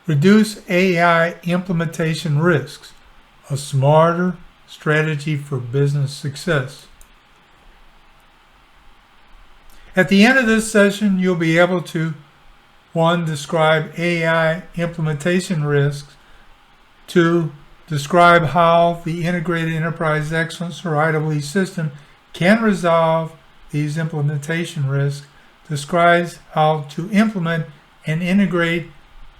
Reduce AI implementation risks, a smarter strategy for business success. At the end of this session, you'll be able to 1. Describe AI implementation risks. 2. Describe how the Integrated Enterprise Excellence or IEE system can resolve these implementation risks. Describes how to implement and integrate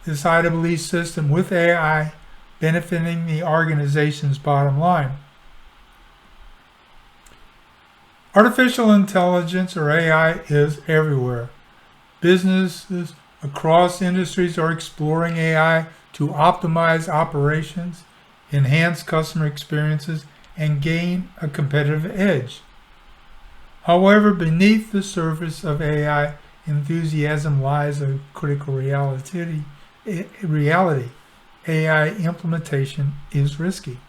this IEE system with AI, benefiting the organization's bottom line. Artificial intelligence, or AI, is everywhere. Businesses across industries are exploring AI to optimize operations, enhance customer experiences, and gain a competitive edge. However, beneath the surface of AI enthusiasm lies a critical reality. AI implementation is risky.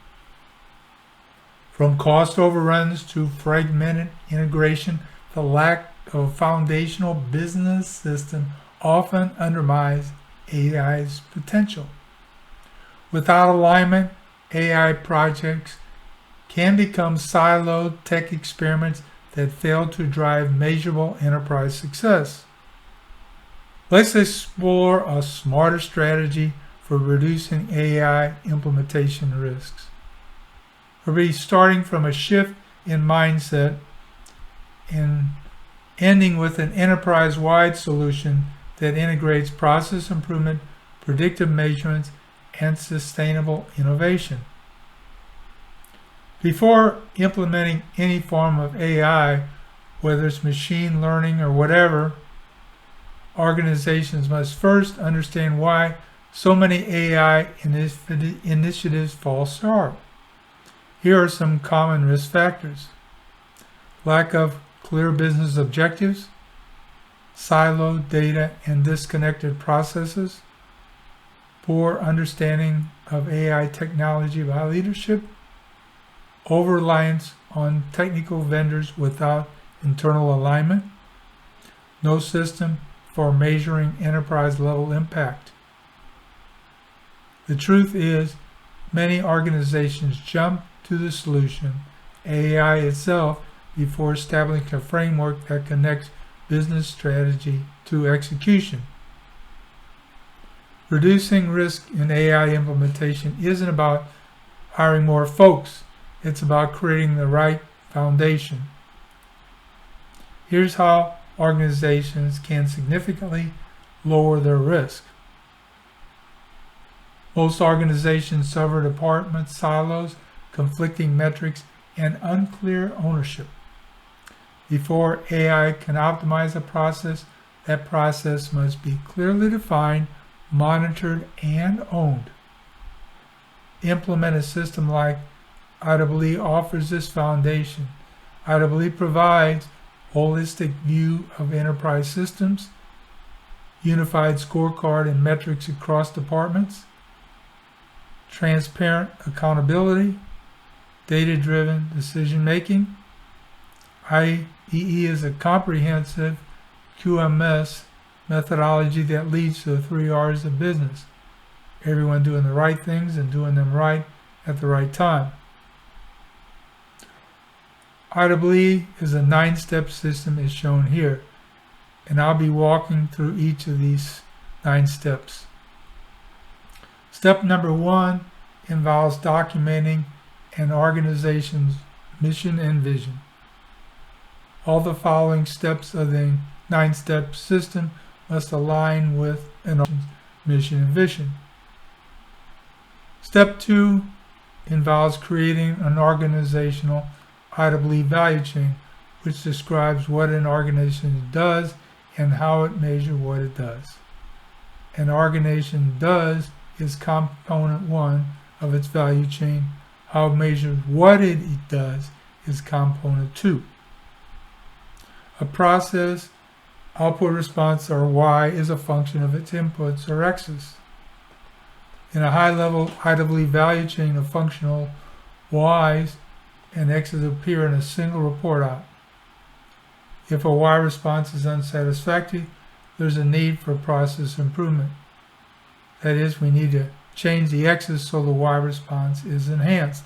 From cost overruns to fragmented integration, the lack of a foundational business system often undermines AI's potential. Without alignment, AI projects can become siloed tech experiments that fail to drive measurable enterprise success. Let's explore a smarter strategy for reducing AI implementation risks. We'll be starting from a shift in mindset and ending with an enterprise-wide solution that integrates process improvement, predictive measurements, and sustainable innovation. Before implementing any form of AI, whether it's machine learning or whatever, organizations must first understand why so many AI initiatives fall short. Here are some common risk factors: lack of clear business objectives, siloed data and disconnected processes, poor understanding of AI technology by leadership, over-reliance on technical vendors without internal alignment, no system for measuring enterprise-level impact. The truth is, many organizations jump to the solution, AI itself, before establishing a framework that connects business strategy to execution. Reducing risk in AI implementation isn't about hiring more folks. It's about creating the right foundation. Here's how organizations can significantly lower their risk. Most organizations suffer department silos, conflicting metrics, and unclear ownership. Before AI can optimize a process, that process must be clearly defined, monitored, and owned. Implement a system like IEE offers this foundation. IEE provides holistic view of enterprise systems, unified scorecard and metrics across departments, transparent accountability, data-driven decision-making. IEE is a comprehensive QMS methodology that leads to the 3 R's of business: everyone doing the right things and doing them right at the right time. IEE is a 9-step system as shown here, and I'll be walking through each of these 9 steps. Step number 1 involves documenting an organization's mission and vision. All the following steps of the 9-step system must align with an organization's mission and vision. Step 2 involves creating an organizational IEE value chain, which describes what an organization does and how it measures what it does. An organization does is component 1 of its value chain. How it measures what it does is component 2. A process output response, or Y, is a function of its inputs, or X's. In a high-level IEE value chain of functional Y's and X's appear in a single report out. If a Y response is unsatisfactory, there's a need for process improvement. That is, we need to change the X's so the Y response is enhanced.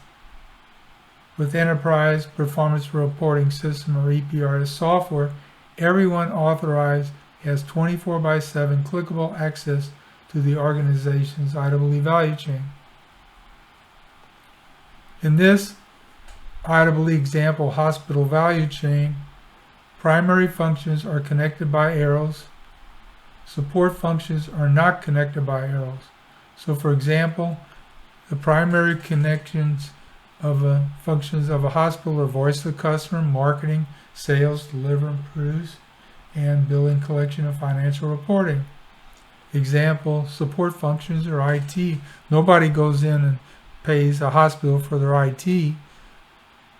With Enterprise Performance Reporting System, or EPRS software, everyone authorized has 24/7 clickable access to the organization's IEE value chain. In this IEE example hospital value chain, primary functions are connected by arrows. Support functions are not connected by arrows. So for example, the primary connections of functions of a hospital are voice of the customer, marketing, sales, deliver and produce, and billing, collection, and financial reporting. Example, support functions are IT. Nobody goes in and pays a hospital for their IT.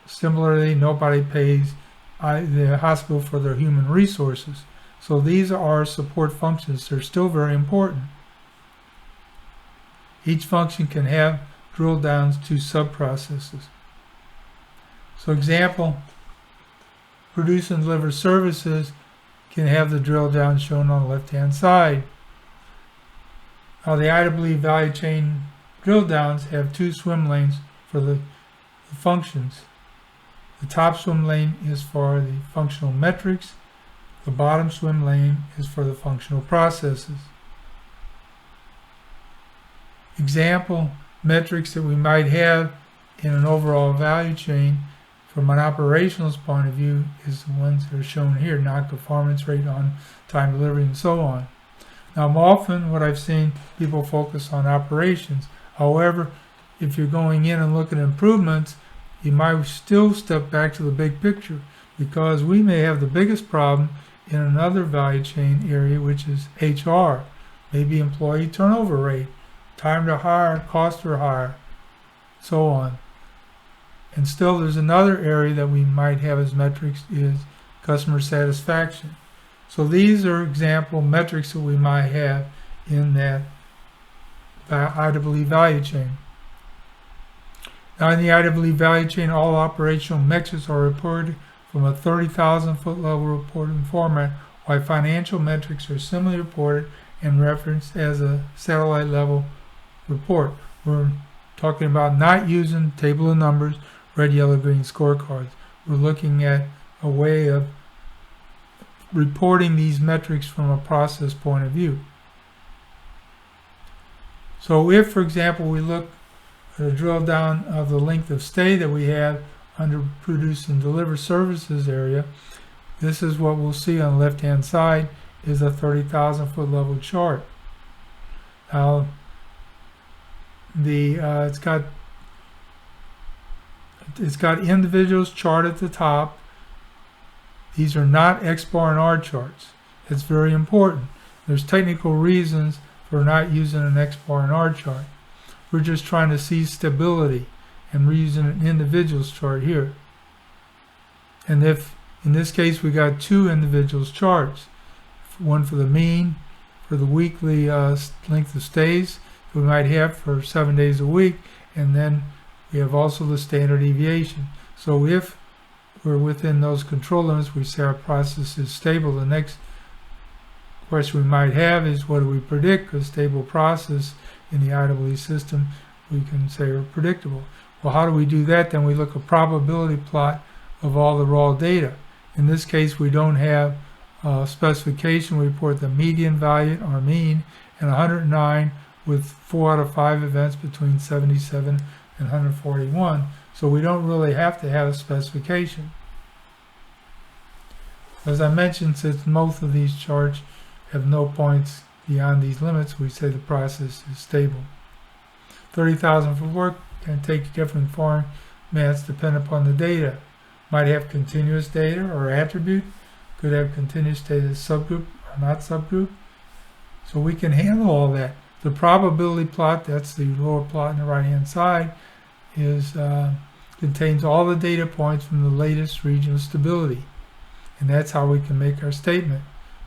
Similarly, nobody pays the hospital for their human resources. So these are support functions. They're still very important. Each function can have drill downs to sub-processes. So example, produce and deliver services can have the drill down shown on the left-hand side. Now the IEE value chain drill downs have two swim lanes for the functions. The top swim lane is for the functional metrics. The bottom swim lane is for the functional processes. Example metrics that we might have in an overall value chain from an operations point of view is the ones that are shown here: non-conformance rate, on time delivery, and so on. Now often what I've seen, people focus on operations. However, if you're going in and looking at improvements, you might still step back to the big picture, because we may have the biggest problem in another value chain area, which is HR, maybe employee turnover rate, time to hire, cost to hire, so on. And still there's another area that we might have as metrics is customer satisfaction. So these are example metrics that we might have in that IEE value chain. Now in the IEE value chain, all operational metrics are reported from a 30,000-foot level reporting format, while financial metrics are similarly reported and referenced as a satellite level report. We're talking about not using table of numbers, red, yellow, green scorecards. We're looking at a way of reporting these metrics from a process point of view. So if, for example, we look at a drill down of the length of stay that we have under produce and deliver services area, this is what we'll see on the left hand side is a 30,000-foot level chart. Now it's got individuals chart at the top. These are not X bar and R charts. It's very important. There's technical reasons for not using an X bar and R chart. We're just trying to see stability, and we're using an individuals chart here. And if in this case we got two individuals charts, one for the mean, for the weekly length of stays we might have for 7 days a week, and then we have also the standard deviation. So if we're within those control limits, we say our process is stable. The next question we might have is, what do we predict? A stable process in the IEE system, we can say are predictable. Well, how do we do that? Then we look at a probability plot of all the raw data. In this case, we don't have specification. We report the median value, or mean, and 109 with 4 out of 5 events between 77 and 141. So we don't really have to have a specification. As I mentioned, since most of these charts have no points beyond these limits, we say the process is stable. 30,000 for work can take different formats depending upon the data. Might have continuous data or attribute, could have continuous data subgroup or not subgroup. So we can handle all that. The probability plot, that's the lower plot on the right hand side, is contains all the data points from the latest regional stability, and that's how we can make our statement.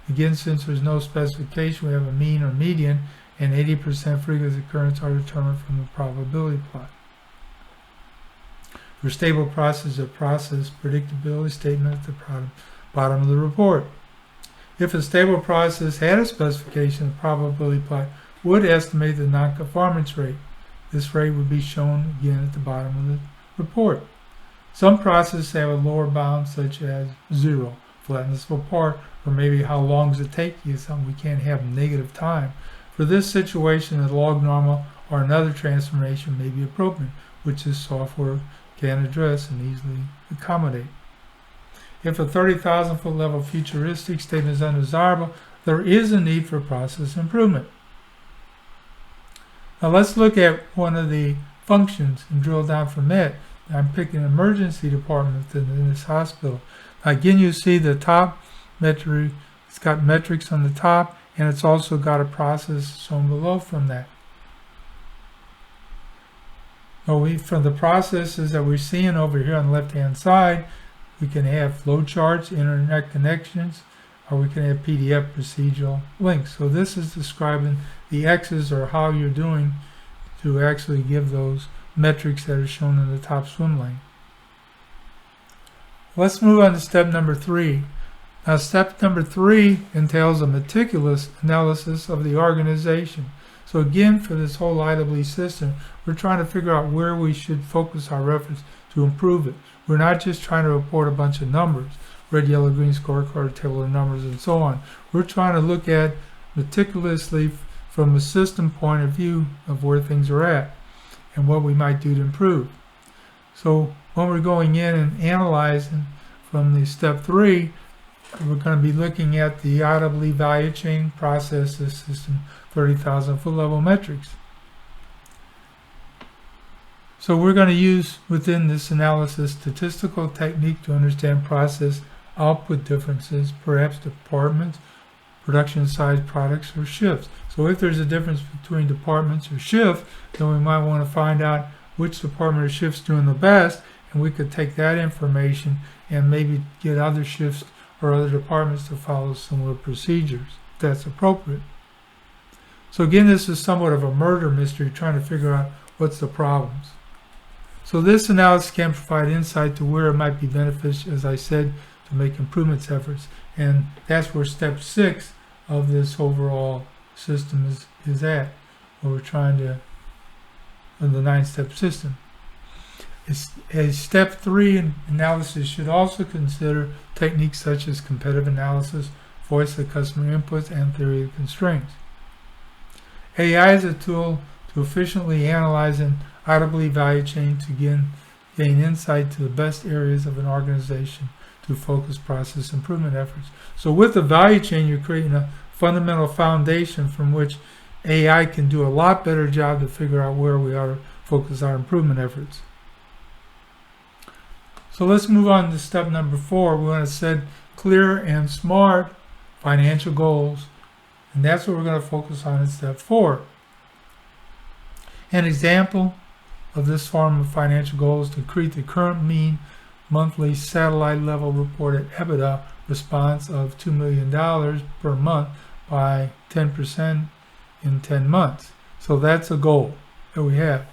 Again, since there's no specification, we have a mean or median, and 80% frequency occurrence are determined from the probability plot. For stable process, a process predictability statement at the bottom of the report. If a stable process had a specification, the probability plot would estimate the non-conformance rate. This rate would be shown again at the bottom of the report. Some processes have a lower bound such as 0, flatness of a part, or maybe how long does it take you, something we can't have negative time. For this situation, a log normal or another transformation may be appropriate, which this software can address and easily accommodate. If a 30,000 foot level futuristic statement is undesirable, there is a need for process improvement. Now let's look at one of the functions and drill down from it. I'm picking an emergency department in this hospital. Again, you see the top metric, it's got metrics on the top, and it's also got a process shown below from that. From the processes that we're seeing over here on the left-hand side, we can have flow charts, internet connections, or we can have PDF procedural links. So this is describing the X's or how you're doing to actually give those metrics that are shown in the top swim lane. Let's move on to step number 3. Now step number 3 entails a meticulous analysis of the organization. So again, for this whole IEE system, we're trying to figure out where we should focus our efforts to improve it. We're not just trying to report a bunch of numbers, red, yellow, green scorecard, table of numbers, and so on. We're trying to look at meticulously from a system point of view of where things are at and what we might do to improve. So when we're going in and analyzing from the step 3, we're going to be looking at the IEE value chain processes system 30,000 foot level metrics. So we're going to use within this analysis statistical technique to understand process output differences, perhaps departments, production size products, or shifts. So if there's a difference between departments or shift, then we might want to find out which department or shift's doing the best, and we could take that information and maybe get other shifts or other departments to follow similar procedures, if that's appropriate. So again, this is somewhat of a murder mystery, trying to figure out what's the problems. So this analysis can provide insight to where it might be beneficial, as I said, to make improvements efforts. And that's where step 6 of this overall system is at, where we're trying to, in the 9-step system. A step 3 analysis should also consider techniques such as competitive analysis, voice of customer inputs, and theory of constraints. AI is a tool to efficiently analyze an IEE value chain to gain insight to the best areas of an organization to focus process improvement efforts. So with the value chain, you're creating a fundamental foundation from which AI can do a lot better job to figure out where we ought to focus our improvement efforts. So let's move on to step number 4. We want to set clear and smart financial goals. And that's what we're going to focus on in step 4. An example of this form of financial goal is to create the current mean monthly satellite level reported EBITDA response of $2 million per month by 10% in 10 months. So that's a goal that we have.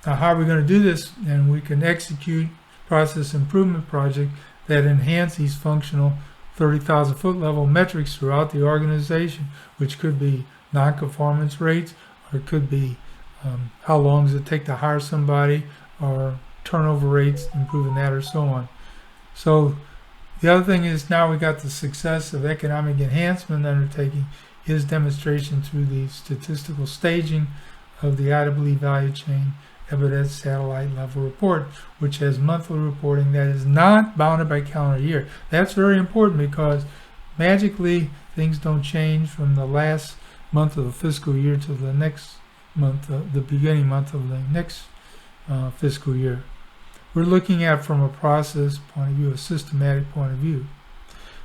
Now how are we going to do this? And we can execute process improvement project that enhance these functional 30,000 foot level metrics throughout the organization, which could be non-conformance rates, or it could be how long does it take to hire somebody, or turnover rates, improving that, or so on. So the other thing is, now we got the success of economic enhancement undertaking is demonstration through the statistical staging of the IEE value chain evidence satellite level report, which has monthly reporting that is not bounded by calendar year. That's very important because magically things don't change from the last month of the fiscal year to the next month, the beginning month of the next fiscal year. We're looking at from a process point of view, a systematic point of view.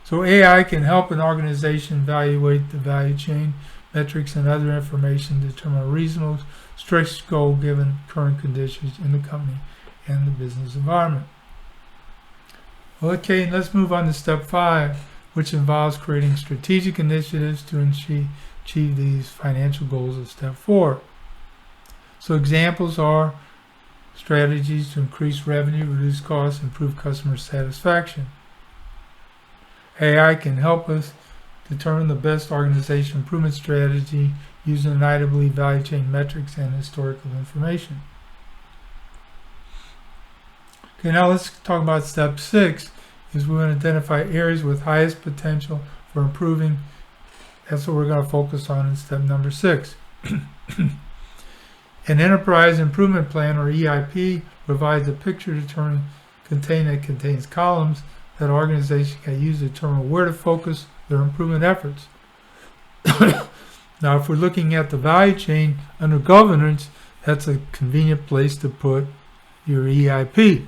So AI can help an organization evaluate the value chain metrics and other information to determine a reasonable stretch goal given current conditions in the company and the business environment. Okay, let's move on to step 5, which involves creating strategic initiatives to achieve these financial goals of step 4. So examples are strategies to increase revenue, reduce costs, improve customer satisfaction. AI can help us determine the best organization improvement strategy using an IEE value chain metrics and historical information. Okay, now let's talk about step 6. Is we're going to identify areas with highest potential for improving. That's what we're going to focus on in step number 6. An enterprise improvement plan, or EIP, provides a picture that contains columns that organization can use to determine where to focus their improvement efforts. Now, if we're looking at the value chain under governance, that's a convenient place to put your EIP.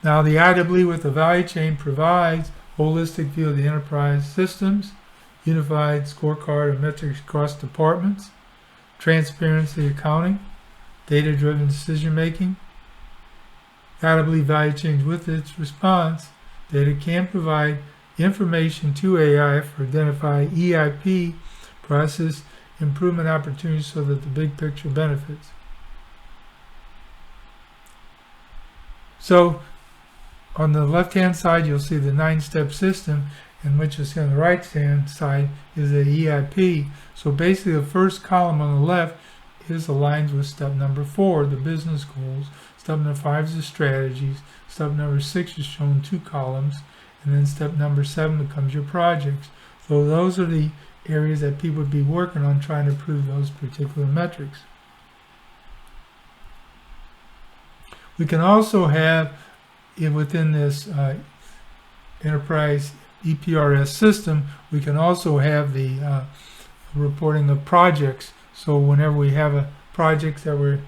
Now, the IEE with the value chain provides holistic view of the enterprise systems, unified scorecard and metrics across departments, transparency accounting, data-driven decision-making. IEE value chain with its response data can provide information to AI for identify EIP process improvement opportunities so that the big picture benefits. So on the left-hand side, you'll see the 9-step system, and what you'll see on the right-hand side is the EIP. So basically, the first column on the left is aligned with step number 4, the business goals. Step number 5 is the strategies. Step number 6 is shown 2 columns, and then step number 7 becomes your projects. So those are the areas that people would be working on trying to improve those particular metrics. We can also have within this enterprise EPRS system, we can also have the reporting of projects. So whenever we have a project that we're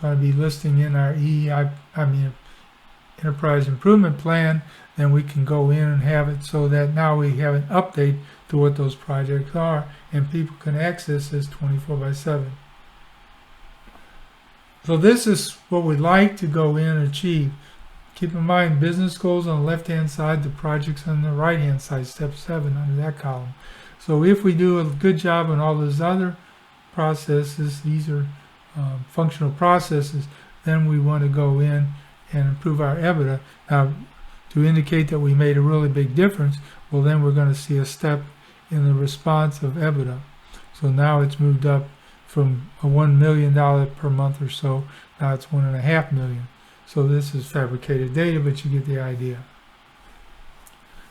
going to be listing in our enterprise improvement plan, then we can go in and have it so that now we have an update to what those projects are, and people can access this 24/7. So this is what we'd like to go in and achieve. Keep in mind, business goals on the left-hand side, the projects on the right-hand side, step 7 under that column. So if we do a good job on all those other processes, these are functional processes, then we want to go in and improve our EBITDA. Now, to indicate that we made a really big difference, well, then we're going to see a step in the response of EBITDA. So now it's moved up from a $1 million per month or so, now it's $1.5 million. So this is fabricated data, but you get the idea.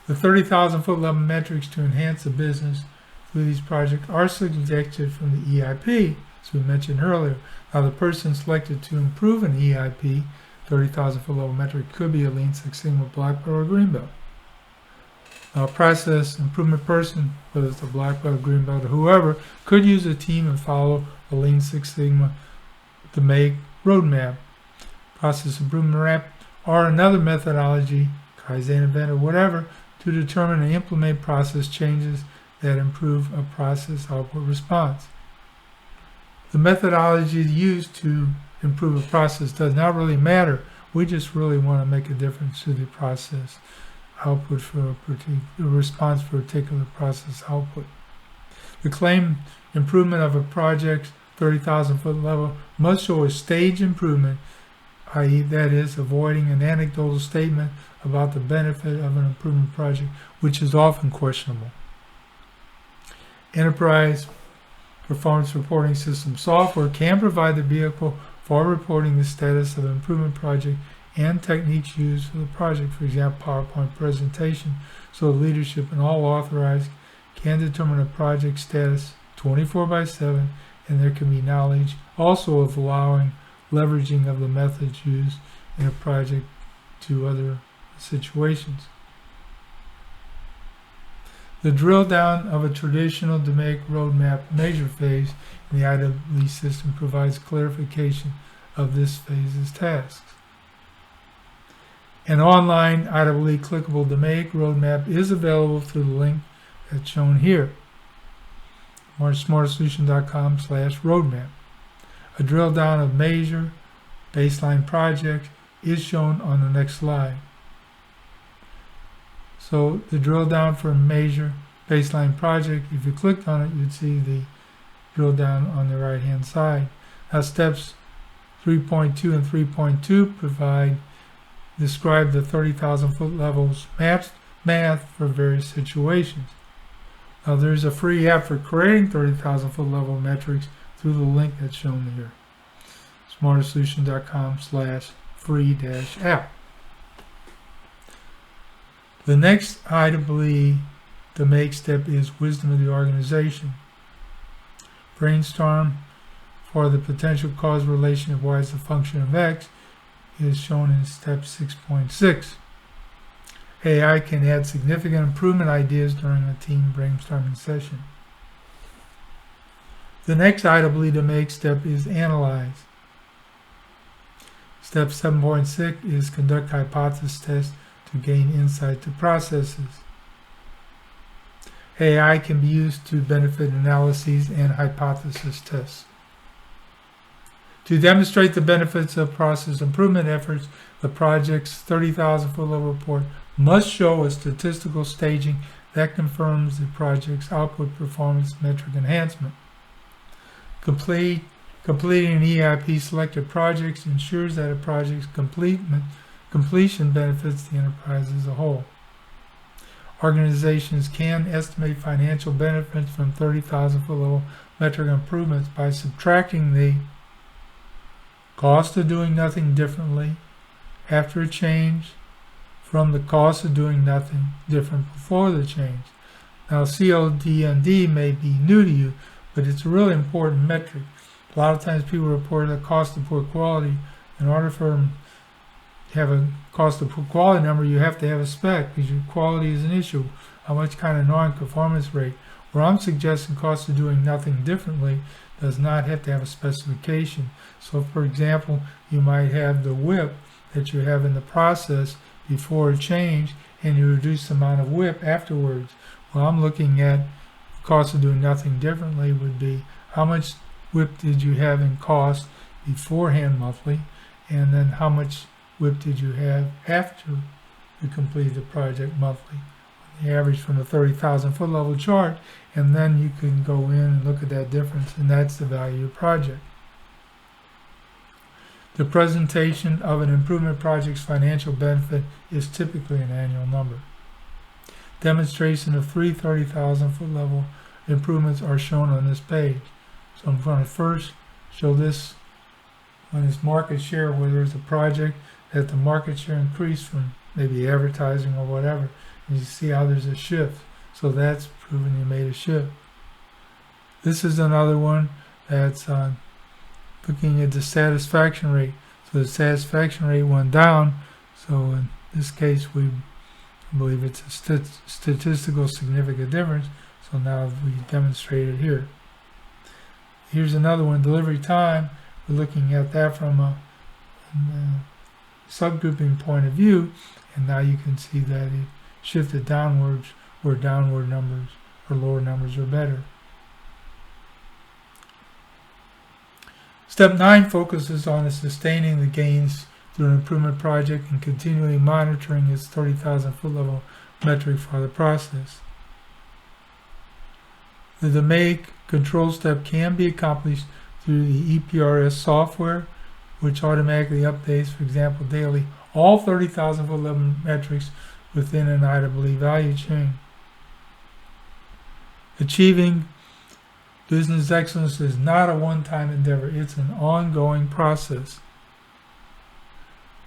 The 30,000-foot level metrics to enhance the business through these projects are selected from the EIP, as we mentioned earlier. Now, the person selected to improve an EIP, 30,000-foot level metric, could be a Lean Six Sigma black belt or green belt. Now, a process improvement person, whether it's a black belt, green belt, or whoever, could use a team and follow a Lean Six Sigma to make roadmap. Process improvement ramp or another methodology, Kaizen event or whatever, to determine and implement process changes that improve a process output response. The methodology used to improve a process does not really matter. We just really want to make a difference to the process output for a particular response for a particular process output. The claim improvement of a project's 30,000-foot level must show a stage improvement, i.e. that is, avoiding an anecdotal statement about the benefit of an improvement project, which is often questionable. Enterprise performance reporting system software can provide the vehicle for reporting the status of an improvement project and techniques used for the project, for example, PowerPoint presentation, so leadership and all authorized can determine a project status 24/7, and there can be knowledge also of allowing leveraging of the methods used in a project to other situations. The drill down of a traditional DMAIC roadmap measure phase in the IEE system provides clarification of this phase's tasks. An online IEE clickable DMAIC roadmap is available through the link that's shown here, smartersolution.com/roadmap. A drill down of measure baseline projects is shown on the next slide. So the drill down for measure baseline project, if you clicked on it, you'd see the drill down on the right hand side. Now steps 3.2 and 3.2 describe the 30,000-foot levels mapped math for various situations. Now there's a free app for creating 30,000 foot level metrics through the link that's shown here. smartersolution.com/free-app. The next IEE to make step is wisdom of the organization. Brainstorm for the potential cause relation of y is a function of x is shown in step 6.6. AI can add significant improvement ideas during a team brainstorming session. The next IEE to make step is analyze. Step 7.6 is conduct hypothesis tests to gain insight to processes. AI can be used to benefit analyses and hypothesis tests. To demonstrate the benefits of process improvement efforts, the project's 30,000 foot level report must show a statistical staging that confirms the project's output performance metric enhancement. Completing an EIP selected projects ensures that a project's completion benefits the enterprise as a whole. Organizations can estimate financial benefits from 30,000 foot level metric improvements by subtracting the cost of doing nothing differently after a change from the cost of doing nothing different before the change. Now COD&D may be new to you, but it's a really important metric. A lot of times people report the cost of poor quality. In order for them to have a cost of poor quality number, you have to have a spec because your quality is an issue. How much kind of non-conformance rate? Where I'm suggesting cost of doing nothing differently does not have to have a specification. So for example, you might have the WIP that you have in the process before a change and you reduce the amount of WIP afterwards. Well, I'm looking at the cost of doing nothing differently would be how much WIP did you have in cost beforehand monthly, and then how much WIP did you have after you completed the project monthly. The average from the 30,000 foot level chart, and then you can go in and look at that difference, and that's the value of your project. The presentation of an improvement project's financial benefit is typically an annual number. Demonstration of 30,000 foot level improvements are shown on this page. So I'm going to first show this on this market share, where there's a project that the market share increased from maybe advertising or whatever. And you see how there's a shift. So that's proving you made a shift. This is another one that's looking at the satisfaction rate. So the satisfaction rate went down. So in this case, we believe it's a statistical significant difference. So now we demonstrate it here. Here's another one, delivery time. We're looking at that from a subgrouping point of view, and now you can see that it shifted downwards where downward numbers or lower numbers are better. Step 9 focuses on sustaining the gains through an improvement project and continually monitoring its 30,000 foot level metric for the process. The make control step can be accomplished through the EPRS software, which automatically updates, for example, daily, all 30,000 foot level metrics within an IEE value chain. Achieving business excellence is not a one-time endeavor. It's an ongoing process.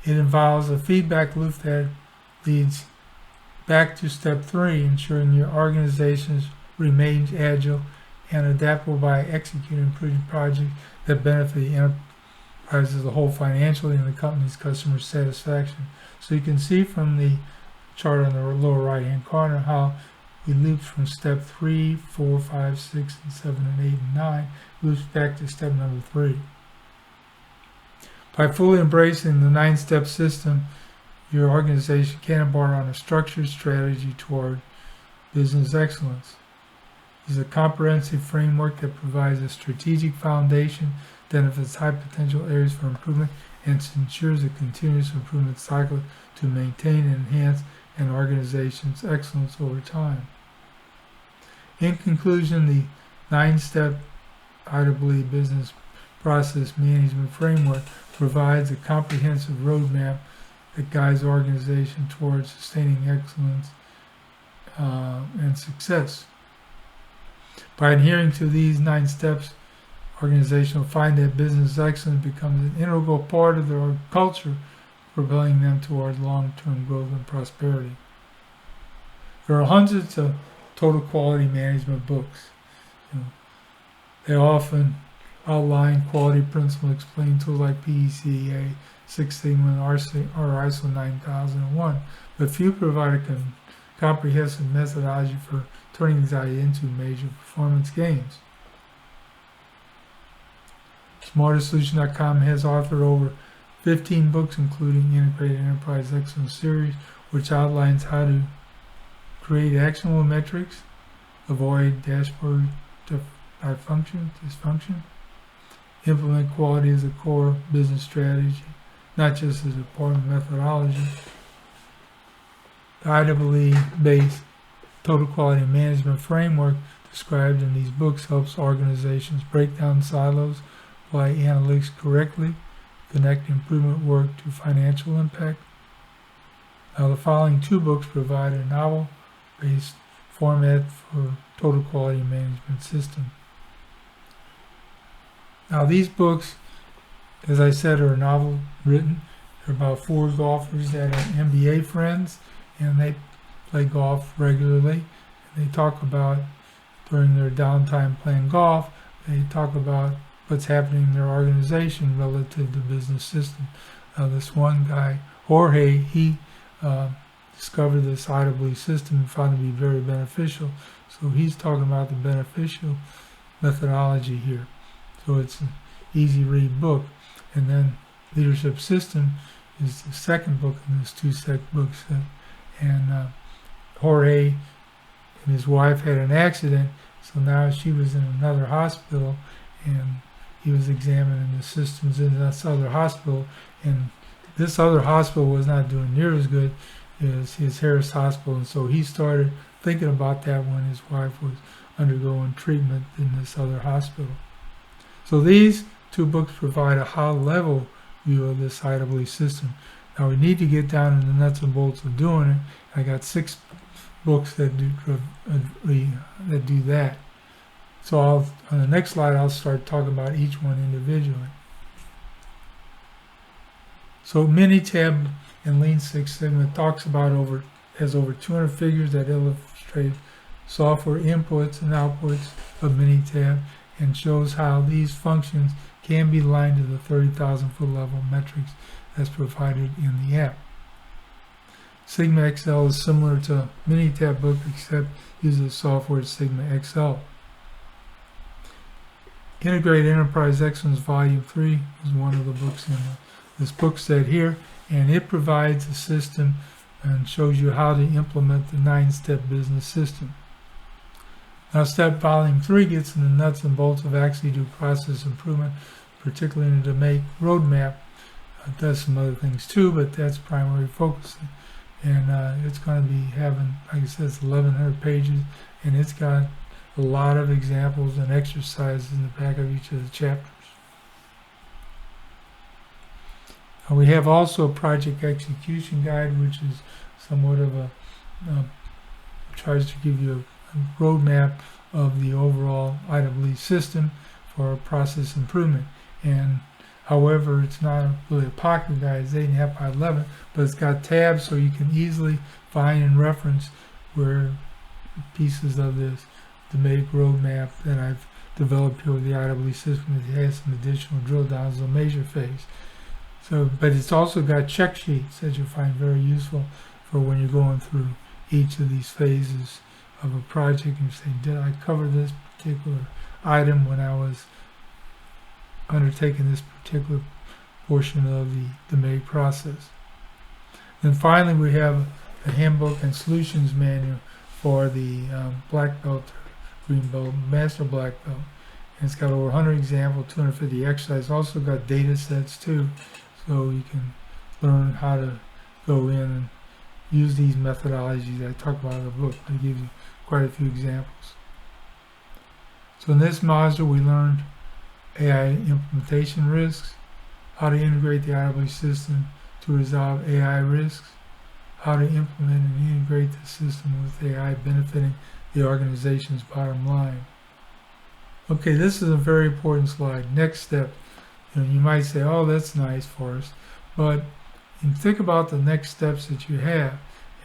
It involves a feedback loop that leads back to step 3, ensuring your organizations remains agile and adaptable by executing improvement projects that benefit the enterprise as a whole financially and the company's customer satisfaction. So you can see from the chart on the lower right hand corner how we looped from step 3, 4, 5, 6, and 7, and 8, and 9, loops back to step number 3. By fully embracing the 9-step system, your organization can embark on a structured strategy toward business excellence. It's a comprehensive framework that provides a strategic foundation, identifies high potential areas for improvement, and ensures a continuous improvement cycle to maintain and enhance an organization's excellence over time. In conclusion, the 9-step IEE business process management framework provides a comprehensive roadmap that guides organizations towards sustaining excellence and success. By adhering to these 9 steps, organizations will find that business excellence becomes an integral part of their culture, propelling them towards long-term growth and prosperity. There are hundreds of total quality management books. They often outline quality principles, explain tools like PECA, Six Sigma, or ISO 9001, but few provide a comprehensive methodology for turning these ideas into major performance gains. SmarterSolution.com has authored over 15 books, including Integrated Enterprise Excellence Series, which outlines how to create actionable metrics, avoid dashboard dysfunction, implement quality as a core business strategy, not just as a part of methodology. The IEE-based total quality management framework described in these books helps organizations break down silos, apply analytics correctly, connect improvement work to financial impact. Now, the following 2 books provide a novel-based format for total quality management system. Now, these books, as I said, are novel written. They're about 4 golfers that are MBA friends, and they play golf regularly. And they talk about, during their downtime playing golf, they talk about what's happening in their organization relative to business system. This one guy, Jorge, he discovered this IEE system and found it to be very beneficial. So he's talking about the beneficial methodology here. So it's an easy read book. And then Leadership System is the second book in this 2 books. And Jorge and his wife had an accident, so now she was in another hospital, and he was examining the systems in this other hospital, and this other hospital was not doing near as good as his Harris Hospital, and so he started thinking about that when his wife was undergoing treatment in this other hospital. So these 2 books provide a high-level view of this IEE system. Now we need to get down to the nuts and bolts of doing it. I got 6 books that do that. So on the next slide, I'll start talking about each one individually. So Minitab in Lean Six Sigma talks about has over 200 figures that illustrate software inputs and outputs of Minitab and shows how these functions can be aligned to the 30,000 foot level metrics that's provided in the app. Sigma XL is similar to Minitab book except uses software Sigma XL. Integrated Enterprise Excellence Volume 3 is one of the books in this book set here, and it provides a system and shows you how to implement the 9-step business system. Now, Volume 3 gets in the nuts and bolts of actually do process improvement, particularly in the DMAIC roadmap. It does some other things too, but that's primary focus. And it's going to be having, like I said, it's 1,100 pages, and it's got a lot of examples and exercises in the back of each of the chapters. We have also a project execution guide, which is somewhat of a tries to give you a roadmap of the overall IEE system for process improvement. And however, it's not really a pocket guide, it's 8.5 by 11, but it's got tabs so you can easily find and reference where pieces of this DMAIC roadmap that I've developed here with the IEE system. It has some additional drill downs on major phase. So, but it's also got check sheets that you'll find very useful for when you're going through each of these phases of a project and say, did I cover this particular item when I was undertaking this particular portion of the DMAIC process. Then finally, we have a handbook and solutions manual for the black belt, green belt, master black belt. And it's got over 100 examples, 250 exercises. Also got data sets too, so you can learn how to go in and use these methodologies I talk about in the book. I give you quite a few examples. So in this module, we learned AI implementation risks, how to integrate the IEE system to resolve AI risks, how to implement and integrate the system with AI benefiting the organization's bottom line. Okay, this is a very important slide. Next step. You might say, oh, that's nice, Forrest, but think about the next steps that you have.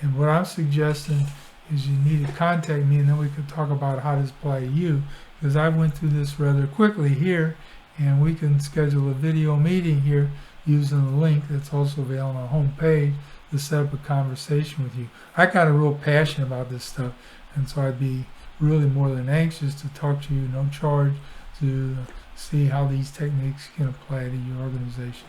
And what I'm suggesting is you need to contact me, and then we can talk about how this applies to you, because I went through this rather quickly here, and we can schedule a video meeting here using the link that's also available on our home page to set up a conversation with you. I got a real passion about this stuff, and so I'd be really more than anxious to talk to you, no charge, to see how these techniques can apply to your organization.